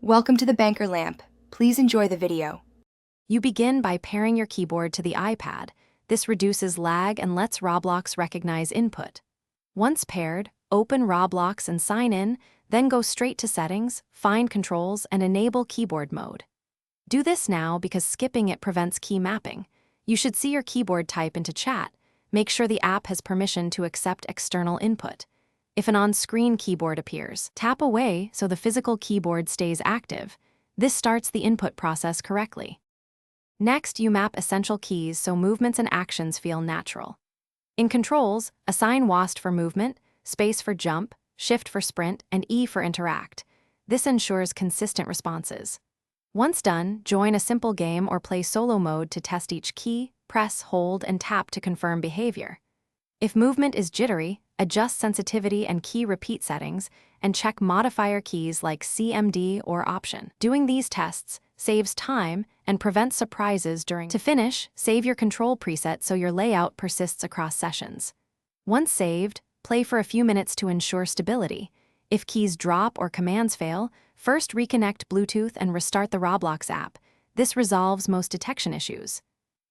Welcome to the Banker Lamp. Please enjoy the video. You begin by pairing your keyboard to the iPad. This reduces lag and lets Roblox recognize input. Once paired, open Roblox and sign in, then go straight to Settings, find Controls, and enable keyboard mode. Do this now because skipping it prevents key mapping. You should see your keyboard type into chat. Make sure the app has permission to accept external input. If an on-screen keyboard appears, tap away so the physical keyboard stays active. This starts the input process correctly. Next, you map essential keys so movements and actions feel natural. In Controls, assign WASD for movement, space for jump, shift for sprint, and E for interact. This ensures consistent responses. Once done, join a simple game or play solo mode to test each key, press, hold, and tap to confirm behavior. If movement is jittery, adjust sensitivity and key repeat settings, and check modifier keys like CMD or Option. Doing these tests saves time and prevents surprises during. To finish, save your control preset so your layout persists across sessions. Once saved, play for a few minutes to ensure stability. If keys drop or commands fail, first reconnect Bluetooth and restart the Roblox app. This resolves most detection issues.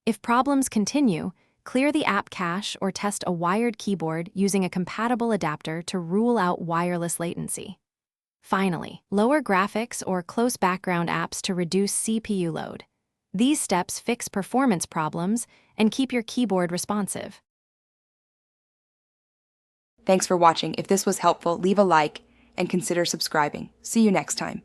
If problems continue, clear the app cache or test a wired keyboard using a compatible adapter to rule out wireless latency. Finally, lower graphics or close background apps to reduce CPU load. These steps fix performance problems and keep your keyboard responsive. Thanks for watching. If this was helpful, leave a like and consider subscribing. See you next time.